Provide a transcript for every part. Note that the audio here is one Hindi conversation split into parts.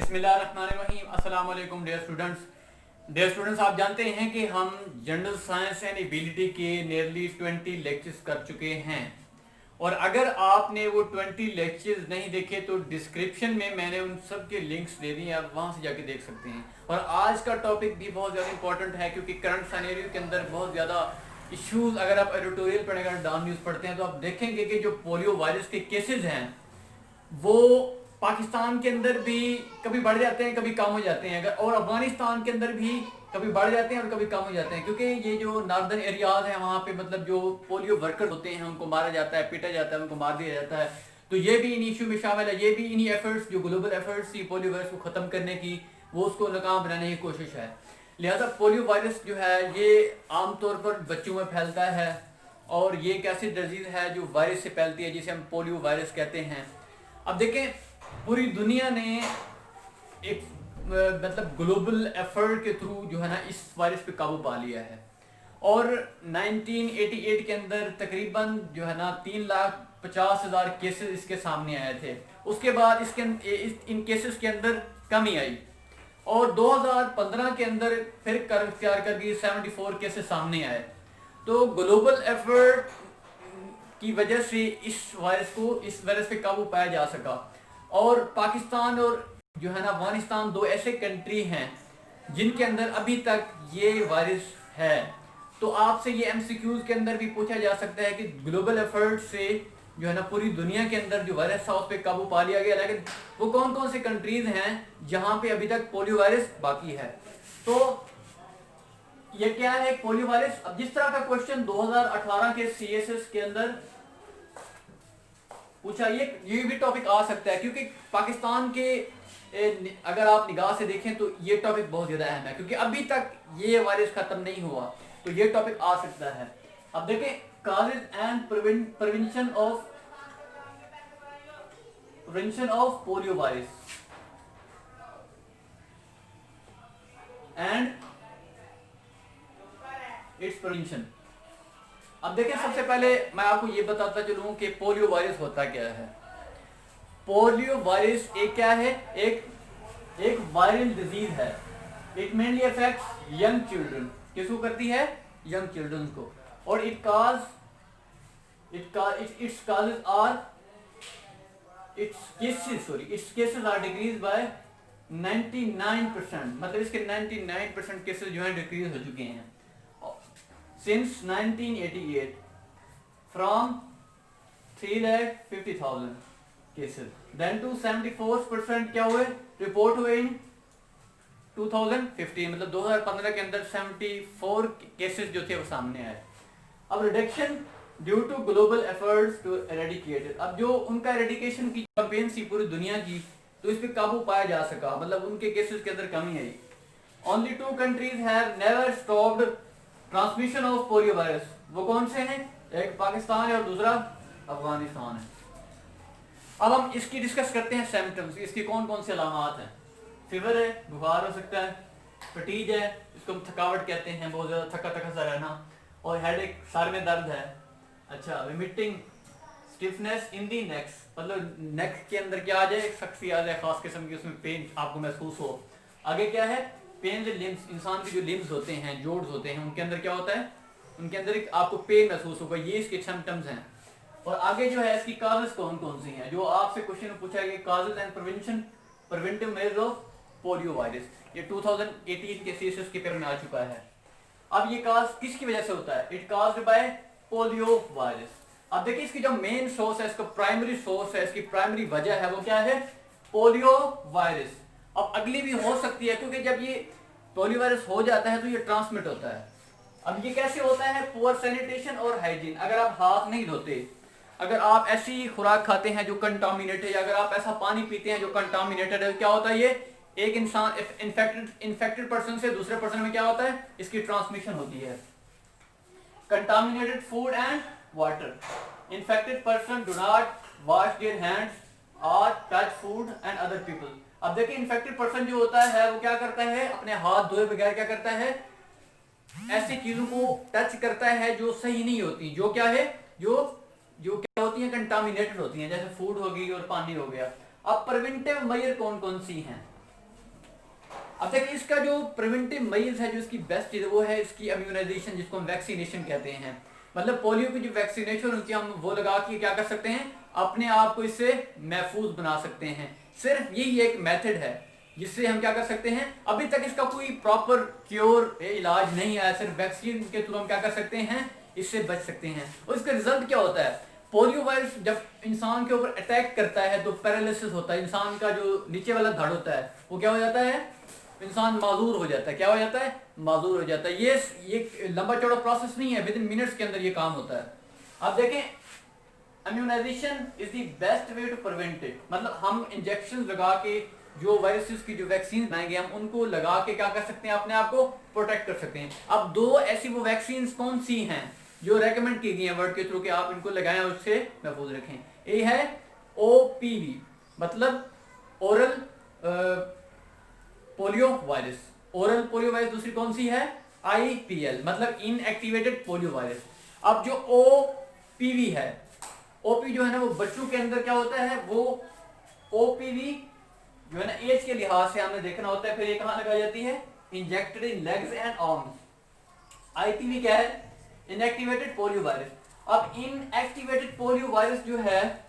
बिस्मिल्लाहिर्रहमानिर्रहीम। अस्सलाम वालेकुम डियर स्टूडेंट्स, आप जानते हैं कि हम जनरल साइंस एंड एबिलिटी के नियरली 20 लेक्चर्स कर चुके हैं। और अगर आपने वो 20 लेक्चर्स नहीं देखे तो डिस्क्रिप्शन में मैंने उन सब के लिंक्स दे दिए, आप वहाँ से जाके देख सकते हैं। और आज का टॉपिक भी बहुत ज़्यादा इंपॉर्टेंट है क्योंकि करंट सिनेरियो के अंदर बहुत ज़्यादा इश्यूज, अगर आप एडिटोरियल पढ़ेंगे, डाउन न्यूज़ पढ़ते हैं तो आप देखेंगे कि जो पोलियो वायरस के केसेस हैं वो पाकिस्तान के अंदर भी कभी बढ़ जाते हैं, कभी कम हो जाते हैं, और अफगानिस्तान के अंदर भी कभी बढ़ जाते हैं और कभी कम हो जाते हैं। क्योंकि ये जो नॉर्दर्न एरियाज हैं वहाँ पे मतलब जो पोलियो वर्कर होते हैं उनको मारा जाता है, पीटा जाता है, उनको मार दिया जाता है। तो ये भी इन इशू में शामिल है। ये भी इन्हीं एफर्ट्स, जो ग्लोबल एफर्ट्स थी पोलियो वायरस को ख़त्म करने की, वो उसको नाकाम बनाने की कोशिश है। लिहाजा पोलियो वायरस जो है ये आमतौर पर बच्चों में फैलता है और ये एक ऐसी डिजीज़ है जो वायरस से फैलती है जिसे हम पोलियो वायरस कहते हैं। अब देखें, पूरी दुनिया ने एक मतलब ग्लोबल एफर्ट के थ्रू जो है ना इस वायरस पे काबू पा लिया है। और 1988 के अंदर तकरीबन जो है ना 3,50,000 केसेस इसके सामने आए थे। उसके बाद इन केसेस के अंदर कमी आई और 2015 के अंदर फिर कर 74 केसेस सामने आए। तो ग्लोबल एफर्ट की वजह से इस वायरस पे काबू पाया जा सका। और पाकिस्तान और जो है ना अफगानिस्तान दो ऐसे कंट्री हैं जिनके अंदर अभी तक ये वायरस है। तो आपसे ये एमसीक्यूज के अंदर भी पूछा जा सकता है कि ग्लोबल एफर्ट से जो है ना पूरी दुनिया के अंदर जो वायरस था उस पर काबू पा लिया गया, लेकिन वो कौन कौन से कंट्रीज हैं जहां पे अभी तक पोलियो वायरस बाकी है। तो ये क्या है पोलियो वायरस। अब जिस तरह का क्वेश्चन 2018 के सीएसएस के अंदर पूछा, ये भी टॉपिक आ सकता है क्योंकि पाकिस्तान के अगर आप निगाह से देखें तो ये टॉपिक बहुत ज्यादा अहम है क्योंकि अभी तक ये वायरस खत्म नहीं हुआ, तो ये टॉपिक आ सकता है। अब देखें, causes and prevention of polio virus and it's prevention. अब देखें, सबसे पहले मैं आपको ये बताता चलूं कि पोलियो वायरस होता क्या है। पोलियो वायरस एक क्या है, एक वायरल डिजीज है। It mainly affects young children. किसको करती है? यंग चिल्ड्रन को। और its cases are decrease by 99%। मतलब इसके 99% केसेस जो है डिक्रीज हो चुके हैं since 1988 from 3,50,000 cases, then to 74% क्या हुए, रिपोर्ट हुए इन 2015, मतलब 2015 के अंदर 74 केसेस जो थे वो सामने आए। अब reduction due to global efforts to eradicate. अब जो उनका एरेडिकेशन की कैंपेन थी पूरी दुनिया की, तो इस पे काबू पाया जा सका, मतलब उनके केसेस के अंदर कमी आई। Only 2 countries have never stopped transmission of polio virus. वो कौन से हैं? एक पाकिस्तान है और दूसरा अफगानिस्तान है। अब हम इसकी डिस्कस करते हैं सिम्टम्स, इसकी कौन कौन से अलामात हैं। फीवर है, बुखार हो सकता है, फटीज है, इसको हम थकावट कहते हैं, बहुत ज़्यादा थका थका सा रहना, और हेडेक, सर में दर्द है। अच्छा, विमिटिंग, स्टिफनेस इन दी नेक्स, मतलब नेक के अंदर क्या आ जाए, सख्ती आ जाए, खास किस्म की उसमें पेन आपको महसूस हो। आगे क्या है? पेन लिम्स, इंसान के जो लिम्स होते हैं, जोड्स होते हैं, उनके अंदर क्या होता है, उनके अंदर एक आपको पेन महसूस होगा। ये इसके सिम्टम्स हैं। और आगे जो है इसकी काजेस कौन कौन सी हैं, जो आपसे क्वेश्चन पूछा गया, causes and preventive measures of polio virus. ये 2018 के सीएसएस के पेपर में आ चुका है। अब ये काज किसकी वजह से होता है? It caused by polio virus. अब देखिए, इसकी जो मेन सोर्स है, इसका प्राइमरी सोर्स है, इसकी प्राइमरी वजह है, वो क्या है? Polio virus. अब अगली भी हो सकती है क्योंकि जब ये पोलियो वायरस हो जाता है तो ये ट्रांसमिट होता है। अब ये कैसे होता है? पुअर सैनिटेशन और हाइजीन। अगर आप हाथ नहीं धोते, अगर आप ऐसी खुराक खाते हैं जो कंटामिनेटेड है, अगर आप ऐसा पानी पीते हैं जो कंटामिनेटेड है, क्या होता है? ये एक इंसान इन्फेक्टेड पर्सन से दूसरे पर्सन में क्या होता है? इसकी ट्रांसमिशन होती है। Contaminated food and water, infected person do not wash their hands और touch food and other people. अब देखिए, इन्फेक्टेड पर्सन जो होता है वो क्या करता है? अपने हाथ धोए बगैर क्या करता है? ऐसी चीजों को टच करता है जो सही नहीं होती, जो क्या है, जो क्या होती हैं, कंटामिनेटेड होती हैं, जैसे फूड होगी और पानी हो गया। अब प्रिवेंटिव मेजर कौन कौन सी हैं? अब देखिए इसका जो प्रिवेंटिव मेजर्स है, जो इसकी बेस्ट चीज वो है इसकी इम्यूनाइजेशन, जिसको हम वैक्सीनेशन कहते हैं। मतलब पोलियो की जो वैक्सीनेशन होती है हम वो लगा के क्या कर सकते हैं, अपने आप को इससे महफूज बना सकते हैं। सिर्फ यही एक मेथड है जिससे हम क्या कर सकते हैं। अभी तक इसका कोई प्रॉपर क्योर इलाज नहीं आया, सिर्फ वैक्सीन के थ्रू हम क्या कर सकते हैं, इससे बच सकते हैं। और इसका रिजल्ट क्या होता है, पोलियो वायरस जब इंसान के ऊपर अटैक करता है तो पैरालिसिस होता है, इंसान का जो नीचे वाला धड़ होता है वो क्या हो जाता है, इंसान माजूर हो जाता है। क्या हो जाता है, माजूर हो जाता है। ये लंबा चौड़ा प्रोसेस नहीं है, विद इन मिनट्स के अंदर ये काम होता है। आप देखें, immunisation is the best way to prevent it. मतलब हम इंजेक्शन लगा के जो वायरसेस की जो वैक्सीन बनाएंगे हम उनको लगा के क्या कर सकते हैं, अपने आप को प्रोटेक्ट कर सकते हैं। अब दो ऐसी वो वैक्सीन कौन सी हैं जो रेकमेंड की गई है वर्ल्ड के थ्रू कि आप इनको लगाएं और उससे महफूज रखें। ये है OPV, मतलब oral polio virus, oral polio virus. दूसरी कौन सी है, IPL, मतलब इनएक्टिवेटेड पोलियो वायरस। अब जो OPV है, OPV जो है ना वो बच्चों के अंदर क्या होता है, वो OPV जो है ना एज के लिहाज से हमने देखना होता है। फिर ये कहां लगाई जाती है, injected in legs and arms. IPV क्या है, इनएक्टिवेटेड पोलियो वायरस। अब इनएक्टिवेटेड पोलियो वायरस जो है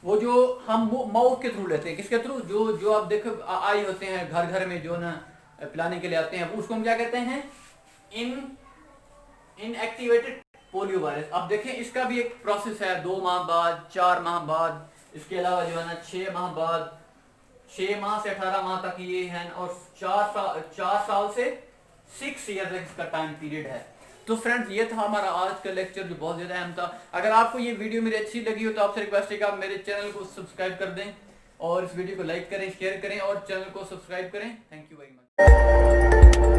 वो जो हम माउथ के थ्रू लेते हैं, किसके थ्रू, जो आप देखो आई होते हैं घर घर में जो ना पिलाने के लिए आते हैं, उसको हम क्या कहते हैं, इनएक्टिवेटेड पोलियो वायरस। अब देखें इसका भी एक प्रोसेस है, 2 माह बाद, 4 माह बाद, इसके अलावा जो है ना 6 माह बाद, 6 माह से 18 माह तक ये है, और 4 साल से 6 ईयर तक इसका टाइम पीरियड है। तो फ्रेंड्स ये था हमारा आज का लेक्चर जो बहुत ज्यादा अहम था। अगर आपको ये वीडियो मेरी अच्छी लगी हो तो आपसे रिक्वेस्ट है कि आप मेरे चैनल को सब्सक्राइब कर दें और इस वीडियो को लाइक करें, शेयर करें और चैनल को सब्सक्राइब करें। Thank you very much.